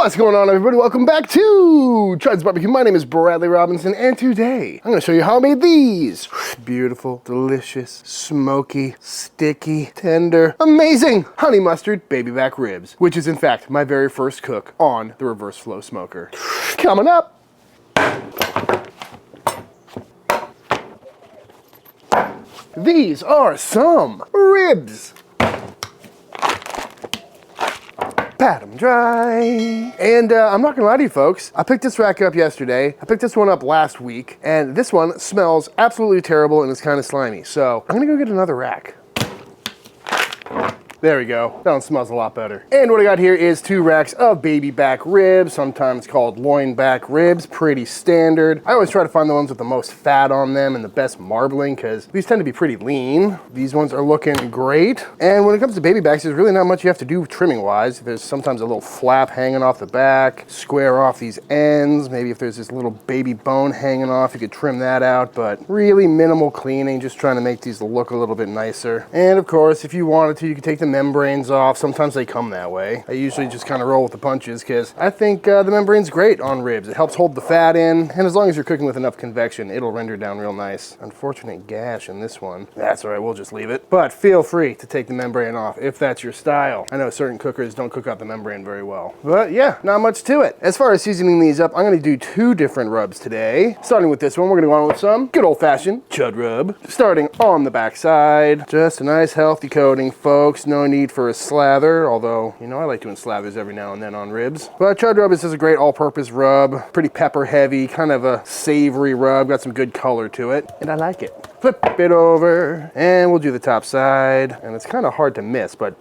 What's going on, everybody? Welcome back to Chuds BBQ. My name is Bradley Robinson, and today I'm going to show you how I made these beautiful, delicious, smoky, sticky, tender, amazing honey mustard baby back ribs, which is in fact my very first cook on the reverse flow smoker. Coming up. These are some ribs. Pat them dry. And I'm not gonna lie to you folks, I picked this rack up yesterday. I picked this one up last week, and this one smells absolutely terrible and it's kind of slimy. So I'm gonna go get another rack. There we go. That one smells a lot better. And what I got here is 2 racks of baby back ribs, sometimes called loin back ribs, pretty standard. I always try to find the ones with the most fat on them and the best marbling because these tend to be pretty lean. These ones are looking great. And when it comes to baby backs, there's really not much you have to do trimming wise. There's sometimes a little flap hanging off the back, square off these ends. Maybe if there's this little baby bone hanging off, you could trim that out, but really minimal cleaning, just trying to make these look a little bit nicer. And of course, if you wanted to, you could take the membranes off. Sometimes they come that way. I usually just kind of roll with the punches because I think the membrane's great on ribs. It helps hold the fat in, and as long as you're cooking with enough convection, it'll render down real nice. Unfortunate gash in this one. That's all right, we'll just leave it. But feel free to take the membrane off if that's your style. I know certain cookers don't cook out the membrane very well. But yeah, not much to it. As far as seasoning these up, I'm gonna do 2 different rubs today. Starting with this one, we're gonna go on with some good old-fashioned Chud rub. Starting on the back side. Just a nice healthy coating, folks. No need for a slather, although, you know, I like doing slathers every now and then on ribs. But Chud rub is just a great all-purpose rub. Pretty pepper heavy, kind of a savory rub. Got some good color to it, and I like it. Flip it over, and we'll do the top side. And it's kind of hard to miss, but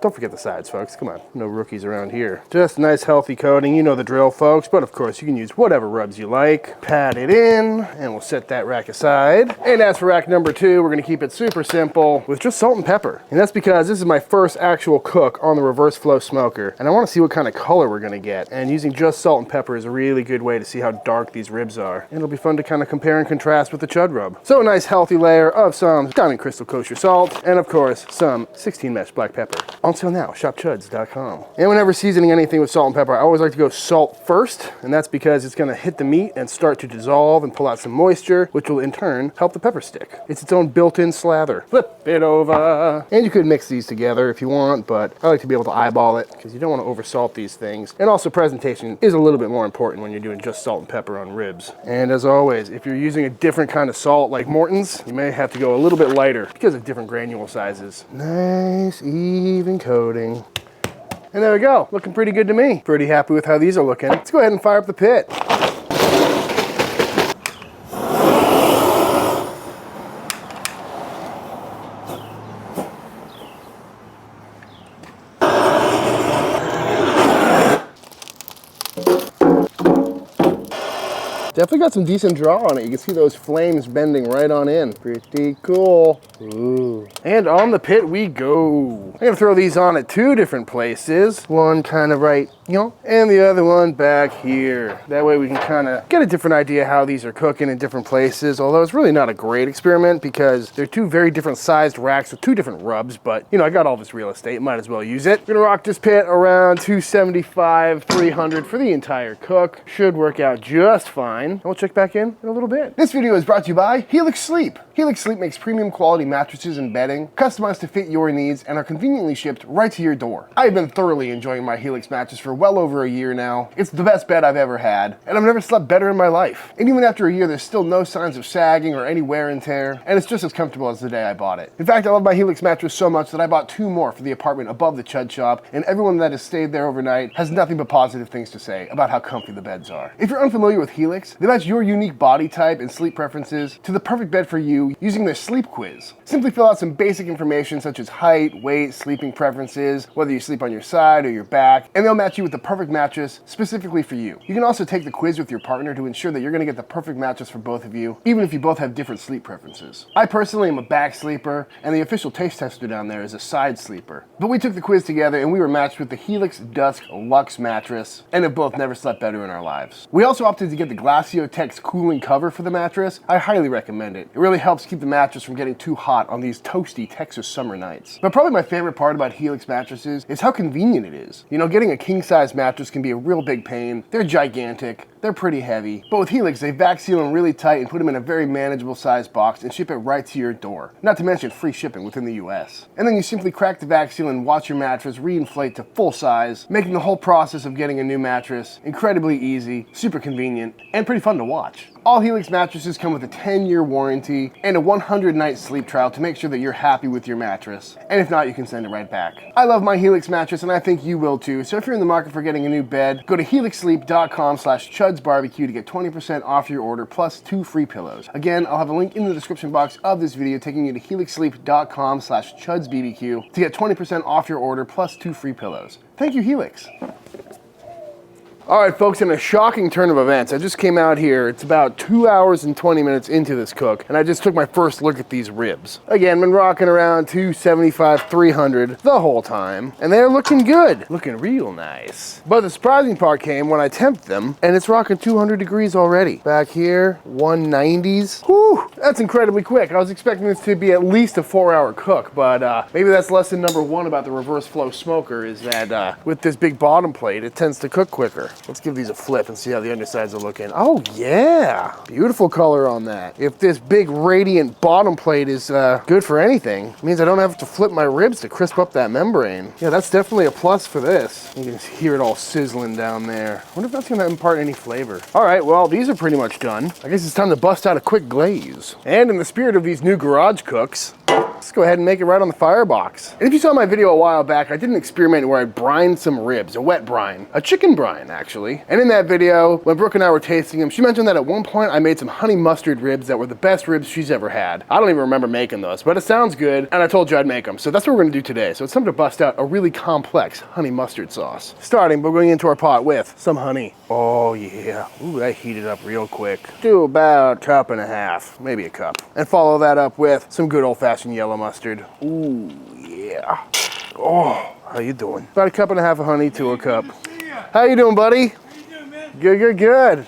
don't forget the sides, folks. Come on, no rookies around here. Just a nice healthy coating. You know the drill, folks. But of course, you can use whatever rubs you like. Pat it in, and we'll set that rack aside. And as for rack number 2, we're gonna keep it super simple with just salt and pepper. And that's because this is my first actual cook on the reverse flow smoker. And I wanna see what kind of color we're gonna get. And using just salt and pepper is a really good way to see how dark these ribs are. And it'll be fun to kind of compare and contrast with the Chud rub. So a nice healthy layer of some Diamond Crystal Kosher salt. And of course, some 16 mesh black pepper. Until now, shopchuds.com. And whenever seasoning anything with salt and pepper, I always like to go salt first, and that's because it's gonna hit the meat and start to dissolve and pull out some moisture, which will in turn help the pepper stick. It's its own built-in slather. Flip it over. And you could mix these together if you want, but I like to be able to eyeball it because you don't want to oversalt these things. And also presentation is a little bit more important when you're doing just salt and pepper on ribs. And as always, if you're using a different kind of salt like Morton's, you may have to go a little bit lighter because of different granule sizes. Nice, even coating. And there we go, looking pretty good to me. Pretty happy with how these are looking. Let's go ahead and fire up the pit. Definitely got some decent draw on it. You can see those flames bending right on in. Pretty cool. Ooh. And on the pit we go. I'm gonna throw these on at 2 different places. One kind of right, and the other one back here. That way we can kind of get a different idea how these are cooking in different places. Although it's really not a great experiment because they're 2 very different sized racks with 2 different rubs. But, I got all this real estate, might as well use it. We're gonna rock this pit around 275, 300 for the entire cook. Should work out just fine. And we'll check back in a little bit. This video is brought to you by Helix Sleep. Helix Sleep makes premium quality mattresses and bedding, customized to fit your needs, and are conveniently shipped right to your door. I've been thoroughly enjoying my Helix mattress for well over a year now. It's the best bed I've ever had, and I've never slept better in my life. And even after a year, there's still no signs of sagging or any wear and tear, and it's just as comfortable as the day I bought it. In fact, I love my Helix mattress so much that I bought 2 more for the apartment above the Chud shop, and everyone that has stayed there overnight has nothing but positive things to say about how comfy the beds are. If you're unfamiliar with Helix, they match your unique body type and sleep preferences to the perfect bed for you using their sleep quiz. Simply fill out some basic information such as height, weight, sleeping preferences, whether you sleep on your side or your back, and they'll match you with the perfect mattress specifically for you. You can also take the quiz with your partner to ensure that you're going to get the perfect mattress for both of you, even if you both have different sleep preferences. I personally am a back sleeper, and the official taste tester down there is a side sleeper. But we took the quiz together and we were matched with the Helix Dusk Luxe mattress, and have both never slept better in our lives. We also opted to get the glass Osteotex cooling cover for the mattress, I highly recommend it. It really helps keep the mattress from getting too hot on these toasty Texas summer nights. But probably my favorite part about Helix mattresses is how convenient it is. You know, getting a king-size mattress can be a real big pain. They're gigantic. They're pretty heavy, but with Helix, they vac seal them really tight and put them in a very manageable size box and ship it right to your door. Not to mention free shipping within the US. And then you simply crack the vac seal and watch your mattress reinflate to full size, making the whole process of getting a new mattress incredibly easy, super convenient, and pretty fun to watch. All Helix mattresses come with a 10-year warranty and a 100-night sleep trial to make sure that you're happy with your mattress. And if not, you can send it right back. I love my Helix mattress and I think you will too. So if you're in the market for getting a new bed, go to helixsleep.com/chudsbbq to get 20% off your order plus 2 free pillows. Again, I'll have a link in the description box of this video taking you to helixsleep.com/chudsbbq to get 20% off your order plus 2 free pillows. Thank you, Helix. All right, folks, in a shocking turn of events, I just came out here. It's about 2 hours and 20 minutes into this cook, and I just took my first look at these ribs. Again, been rocking around 275, 300 the whole time, and they're looking good, looking real nice. But the surprising part came when I temped them, and it's rocking 200 degrees already. Back here, 190s. Whew, that's incredibly quick. I was expecting this to be at least a 4-hour cook, but maybe that's lesson number 1 about the reverse flow smoker is that with this big bottom plate, it tends to cook quicker. Let's give these a flip and see how the undersides are looking. Oh yeah, beautiful color on that. If this big radiant bottom plate is good for anything, it means I don't have to flip my ribs to crisp up that membrane. Yeah, that's definitely a plus for this. You can hear it all sizzling down there. I wonder if that's gonna impart any flavor. All right, well, these are pretty much done. I guess it's time to bust out a quick glaze. And in the spirit of these new garage cooks, let's go ahead and make it right on the firebox. And if you saw my video a while back, I did an experiment where I brined some ribs, a wet brine, a chicken brine actually. And in that video, when Brooke and I were tasting them, she mentioned that at one point I made some honey mustard ribs that were the best ribs she's ever had. I don't even remember making those, but it sounds good, and I told you I'd make them. So that's what we're gonna do today. So it's time to bust out a really complex honey mustard sauce. Starting by going into our pot with some honey. Oh yeah, ooh, that heated up real quick. Do about a cup and a half, maybe a cup. And follow that up with some good old-fashioned yellow mustard. Ooh, yeah. Oh, how you doing? About a cup and a half of honey to a cup. How you doing, buddy? How you doing, man? Good, good, good.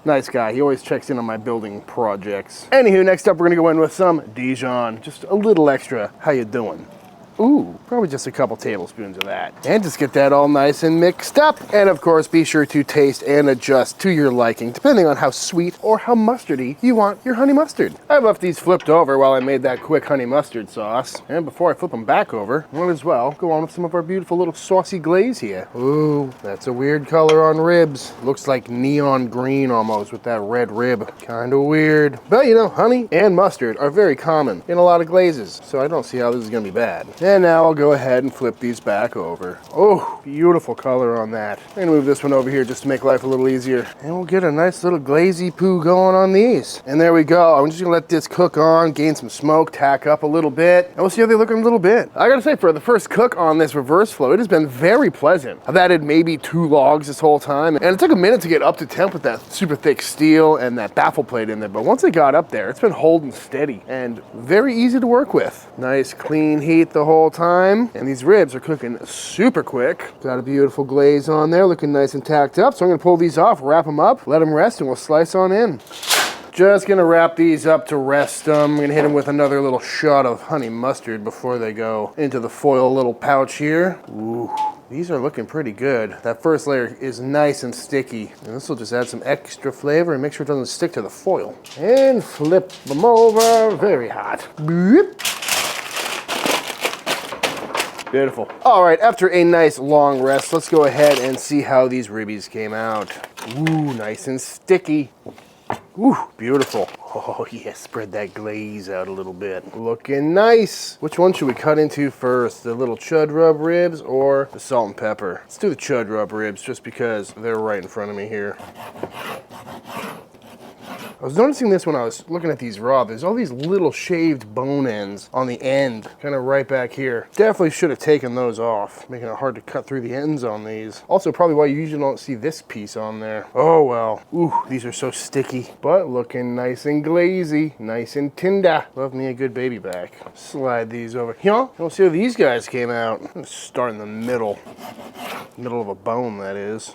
Nice guy. He always checks in on my building projects. Anywho, next up we're gonna go in with some Dijon. Just a little extra. How you doing? Ooh, probably just a couple tablespoons of that. And just get that all nice and mixed up. And of course, be sure to taste and adjust to your liking, depending on how sweet or how mustardy you want your honey mustard. I left these flipped over while I made that quick honey mustard sauce. And before I flip them back over, I might as well go on with some of our beautiful little saucy glaze here. Ooh, that's a weird color on ribs. Looks like neon green almost with that red rib. Kinda weird. But you know, honey and mustard are very common in a lot of glazes, so I don't see how this is gonna be bad. And now I'll go ahead and flip these back over. Oh, beautiful color on that. I'm gonna move this one over here just to make life a little easier. And we'll get a nice little glazy poo going on these. And there we go. I'm just gonna let this cook on, gain some smoke, tack up a little bit, and we'll see how they look in a little bit. I gotta say, for the first cook on this reverse flow, it has been very pleasant. I've added maybe 2 logs this whole time, and it took a minute to get up to temp with that super thick steel and that baffle plate in there, but once it got up there, it's been holding steady and very easy to work with. Nice clean heat the whole time, and these ribs are cooking super quick. Got a beautiful glaze on there, looking nice and tacked up. So I'm gonna pull these off, wrap them up, let them rest, and we'll slice on in. Just gonna wrap these up to rest them. I'm gonna hit them with another little shot of honey mustard before they go into the foil little pouch here. Ooh, these are looking pretty good. That first layer is nice and sticky, and this will just add some extra flavor and make sure it doesn't stick to the foil. And flip them over, very hot. Boop. Beautiful. All right, after a nice long rest, let's go ahead and see how these ribbies came out. Ooh, nice and sticky. Ooh, beautiful. Oh yeah, spread that glaze out a little bit. Looking nice. Which one should we cut into first? The little chud rub ribs or the salt and pepper? Let's do the chud rub ribs just because they're right in front of me here. I was noticing this when I was looking at these raw. There's all these little shaved bone ends on the end, kind of right back here. Definitely should have taken those off, making it hard to cut through the ends on these. Also, probably why you usually don't see this piece on there. Oh well. Ooh, these are so sticky, but looking nice and glazy, nice and tender. Love me a good baby back. Slide these over here. We'll see how these guys came out. I'm gonna start in the middle of a bone, that is.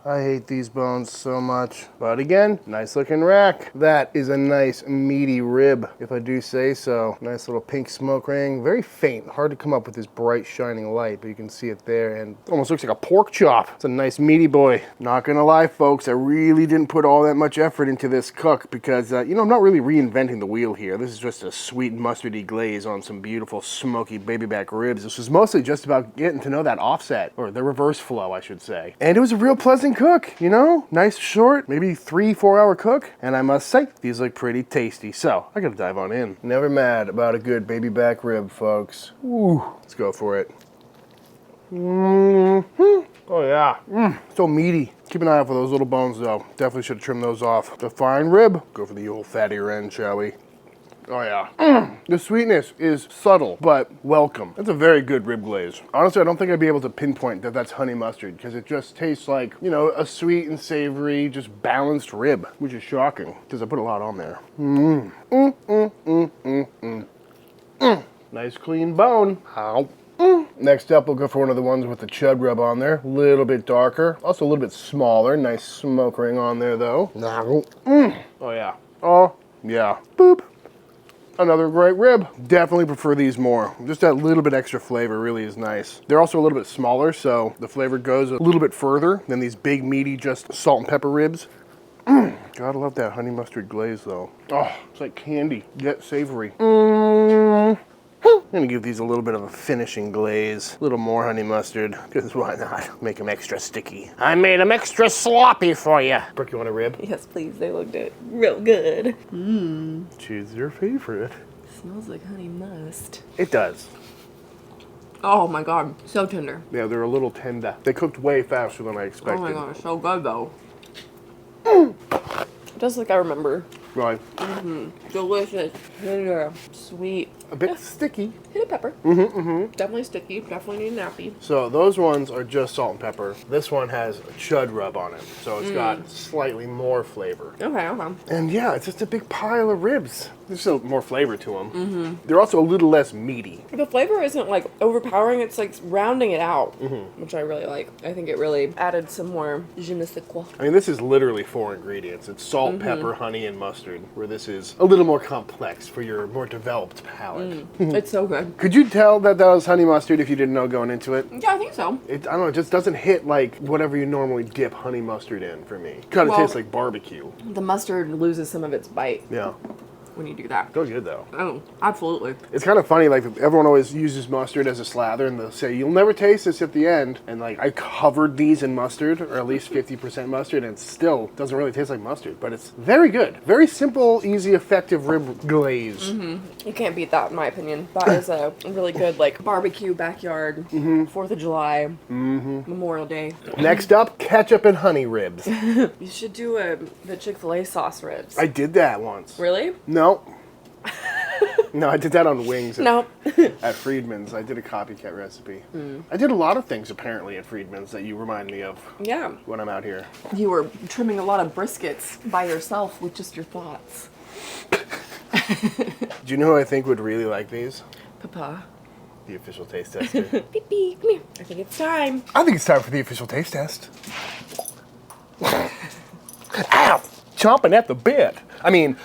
I hate these bones so much. But again, nice looking rack. That is a nice meaty rib, if I do say so. Nice little pink smoke ring. Very faint, hard to come up with this bright shining light, but you can see it there and almost looks like a pork chop. It's a nice meaty boy. Not gonna lie, folks, I really didn't put all that much effort into this cook because, you know, I'm not really reinventing the wheel here. This is just a sweet mustardy glaze on some beautiful smoky baby back ribs. This was mostly just about getting to know that offset, or the reverse flow, I should say. And it was a real pleasant cook, you know? Nice short, maybe 3-4 hour cook. And I must say, these look pretty tasty. So I gotta dive on in. Never mad about a good baby back rib, folks. Ooh, let's go for it. Oh yeah, so meaty. Keep an eye out for those little bones though. Definitely should trim those off. The fine rib, go for the old fattier end, shall we? Oh yeah. The sweetness is subtle, but welcome. That's a very good rib glaze. Honestly, I don't think I'd be able to pinpoint that that's honey mustard because it just tastes like, you know, a sweet and savory, just balanced rib, which is shocking because I put a lot on there. Nice clean bone. Ow. Next up, we'll go for one of the ones with the chud rub on there. A little bit darker, also a little bit smaller. Nice smoke ring on there though. Oh yeah. Oh yeah. Boop. Another great rib. Definitely prefer these more. Just that little bit extra flavor really is nice. They're also a little bit smaller, so the flavor goes a little bit further than these big, meaty, just salt and pepper ribs. Gotta love that honey mustard glaze though. Oh, it's like candy, yet savory. I'm gonna give these a little bit of a finishing glaze. A little more honey mustard, because why not? Make them extra sticky. I made them extra sloppy for you. Brooke, you want a rib? Yes, please. They looked real good. Choose your favorite. Smells like honey must. It does. Oh my god, so tender. Yeah, they're a little tender. They cooked way faster than I expected. Oh my god, so good though. Just like I remember. Right. Delicious, tender, sweet. A bit sticky. Hit a pepper. Definitely sticky. Definitely need a nappy. So those ones are just salt and pepper. This one has a chud rub on it, so it's got slightly more flavor. Okay, okay. And yeah, it's just a big pile of ribs. There's still more flavor to them. They're also a little less meaty. The flavor isn't like overpowering. It's like rounding it out, which I really like. I think it really added some more je ne sais quoi. I mean, this is literally 4 ingredients. It's salt, pepper, honey, and mustard, where this is a little more complex for your more developed palate. It's so good. Could you tell that that was honey mustard if you didn't know going into it? Yeah, I think so. I don't know, it just doesn't hit like whatever you normally dip honey mustard in for me. Kind of tastes like barbecue. The mustard loses some of its bite. Yeah. When you do that. Goes good though. Oh, absolutely. It's kind of funny, like everyone always uses mustard as a slather and they'll say, you'll never taste this at the end. And like I covered these in mustard, or at least 50% mustard, and it still doesn't really taste like mustard, but it's very good. Very simple, easy, effective rib glaze. You can't beat that in my opinion. That is a really good like barbecue backyard, 4th of July, Memorial Day. Next up, ketchup and honey ribs. You should do the Chick-fil-A sauce ribs. I did that once. Really? No. No, I did that on wings No. at Friedman's. I did a copycat recipe. I did a lot of things apparently at Friedman's that you remind me of Yeah. when I'm out here. You were trimming a lot of briskets by yourself with just your thoughts. Do you know who I think would really like these? Papa. The official taste tester. Beep beep. Come here. I think it's time. I think it's time for the official taste test. Ow! Chomping at the bit. I mean,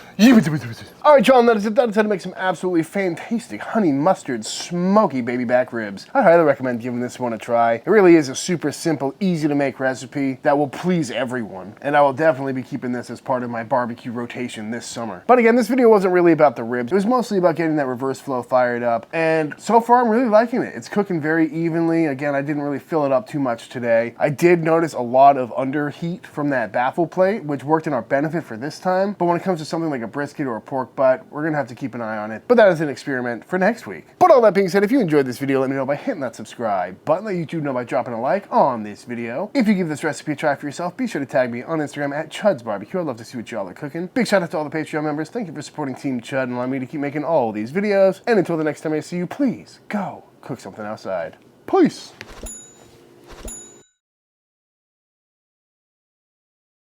all right, y'all, that's how to make some absolutely fantastic honey mustard smoky baby back ribs. I highly recommend giving this one a try. It really is a super simple, easy to make recipe that will please everyone. And I will definitely be keeping this as part of my barbecue rotation this summer. But again, this video wasn't really about the ribs. It was mostly about getting that reverse flow fired up. And so far, I'm really liking it. It's cooking very evenly. Again, I didn't really fill it up too much today. I did notice a lot of underheat from that baffle plate, which worked in our benefit for this time. But when it comes to something like a brisket or a pork butt, we're gonna have to keep an eye on it. But that is an experiment for next week. But all that being said, if you enjoyed this video, let me know by hitting that subscribe button. Let YouTube know by dropping a like on this video. If you give this recipe a try for yourself, be sure to tag me on Instagram at Chuds BBQ. I'd love to see what y'all are cooking. Big shout out to all the Patreon members. Thank you for supporting Team Chud and allowing me to keep making all these videos. And until the next time I see you, please go cook something outside. Peace.